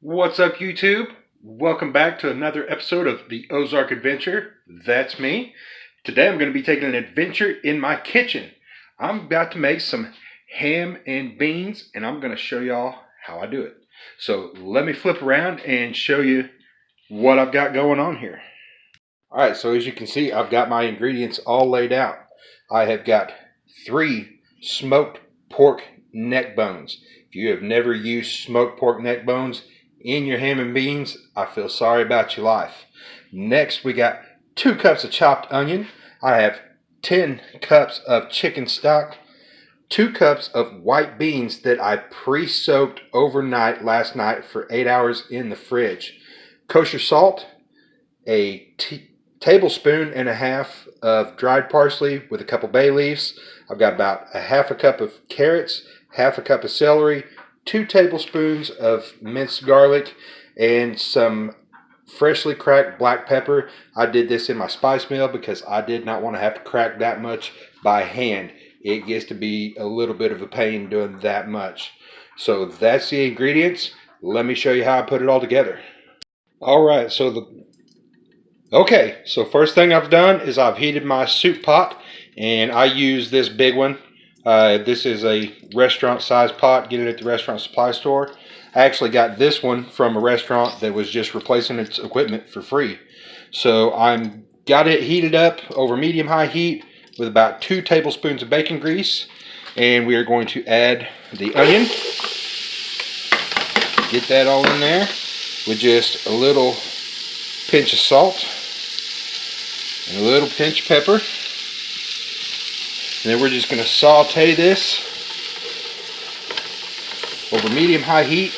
What's up, YouTube? Welcome back to another episode of the Ozark Adventure. That's me. Today I'm going to be taking an adventure in my kitchen. I'm about to make some ham and beans, and I'm going to show y'all how I do it. So let me flip around and show you what I've got going on here. Alright, so as you can see, I've got my ingredients all laid out. I have got 3 smoked pork neck bones. If you have never used smoked pork neck bones in your ham and beans, I feel sorry about your life. Next, we got 2 cups of chopped onion. I have 10 cups of chicken stock, 2 cups of white beans that I pre-soaked overnight last night for 8 hours in the fridge, kosher salt, a tablespoon and a half of dried parsley with a couple bay leaves. I've got about a half a cup of carrots, half a cup of celery, 2 tablespoons of minced garlic, and some freshly cracked black pepper. I did this in my spice mill because I did not want to have to crack that much by hand. It gets to be a little bit of a pain doing that much. So that's the ingredients. Let me show you how I put it all together. Alright, so first thing I've done is I've heated my soup pot, and I use this big one. This is a restaurant size pot. Get it at the restaurant supply store. I actually got this one from a restaurant that was just replacing its equipment for free. So I'm got it heated up over medium-high heat with about 2 tablespoons of bacon grease, and we are going to add the onion. Get that all in there with just a little pinch of salt and a little pinch of pepper. And then we're just going to saute this over medium-high heat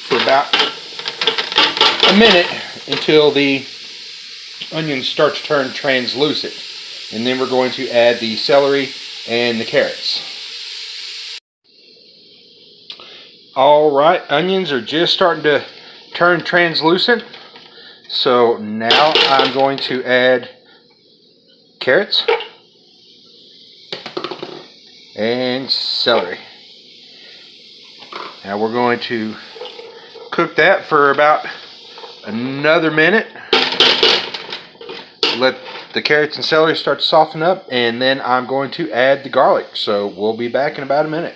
for about a minute until the onions start to turn translucent. And then we're going to add the celery and the carrots. Alright, onions are just starting to turn translucent. So now I'm going to add carrots and celery. Now we're going to cook that for about another minute. Let the carrots and celery start to soften up, and then I'm going to add the garlic. So we'll be back in about a minute.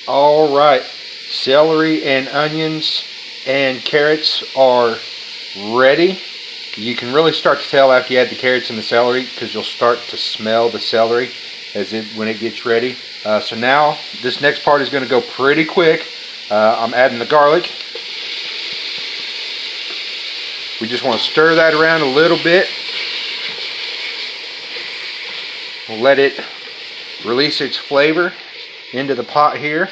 Alright, celery and onions and carrots are ready. You can really start to tell after you add the carrots and the celery, because you'll start to smell the celery when it gets ready. So now this next part is going to go pretty quick. I'm adding the garlic. We just want to stir that around a little bit. We'll let it release its flavor into the pot here.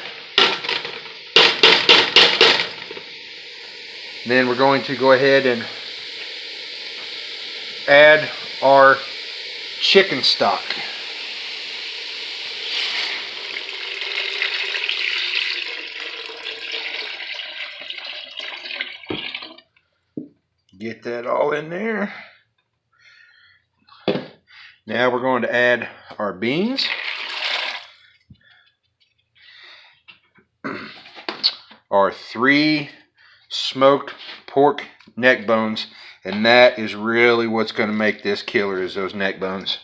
Then we're going to go ahead and add our chicken stock. Get that all in there. Now we're going to add our beans. Our 3 smoked pork neck bones, and that is really what's going to make this killer, is those neck bones.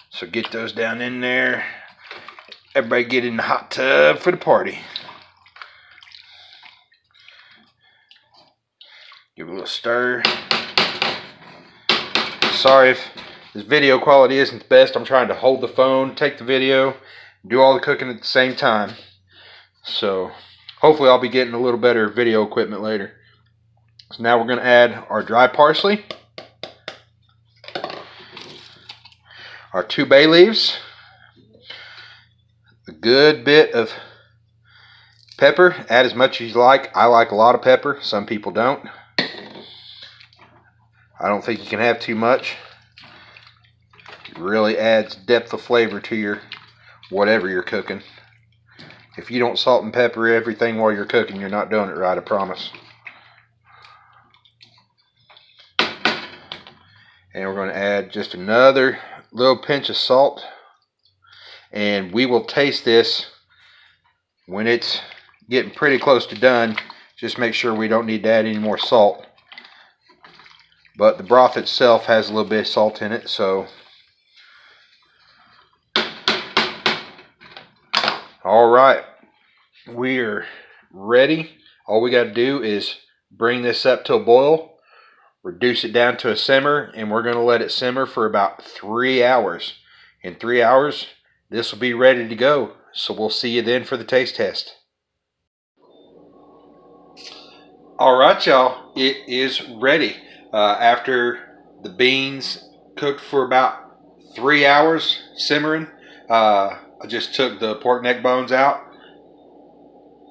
So get those down in there. Everybody get in the hot tub for the party. Give it a little stir. Sorry if this video quality isn't the best. I'm trying to hold the phone, take the video, do all the cooking at the same time. So hopefully I'll be getting a little better video equipment later. So now we're going to add our dry parsley, our 2 bay leaves, a good bit of pepper. Add as much as you like. I like a lot of pepper. Some people don't. I don't think you can have too much. It really adds depth of flavor to your whatever you're cooking. If you don't salt and pepper everything while you're cooking, you're not doing it right, I promise. And we're going to add just another little pinch of salt. And we will taste this when it's getting pretty close to done, just make sure we don't need to add any more salt. But the broth itself has a little bit of salt in it, so. Alright, we're ready. All we got to do is bring this up to a boil, reduce it down to a simmer, and we're going to let it simmer for about 3 hours. In 3 hours, this will be ready to go. So we'll see you then for the taste test. Alright, y'all, it is ready. After the beans cooked for about 3 hours simmering, I just took the pork neck bones out,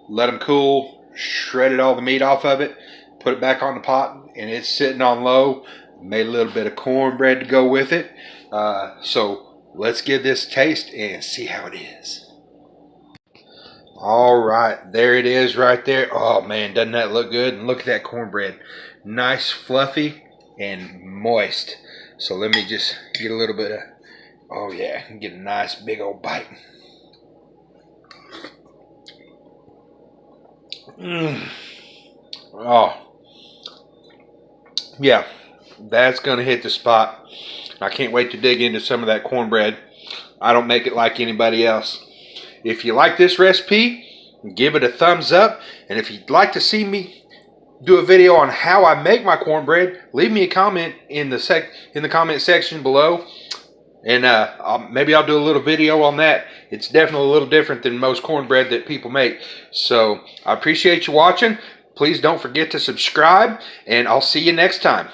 let them cool, shredded all the meat off of it, put it back on the pot, and it's sitting on low. Made a little bit of cornbread to go with it. So let's give this a taste and see how it is. Alright, there it is right there. Oh man, doesn't that look good? And look at that cornbread. Nice, fluffy, and moist. So let me just get a little bit of, oh yeah, get a nice big old bite. Oh. Yeah, that's going to hit the spot. I can't wait to dig into some of that cornbread. I don't make it like anybody else. If you like this recipe, give it a thumbs up. And if you'd like to see me do a video on how I make my cornbread, leave me a comment in the comment section below. And maybe I'll do a little video on that. It's definitely a little different than most cornbread that people make. So I appreciate you watching. Please don't forget to subscribe, and I'll see you next time.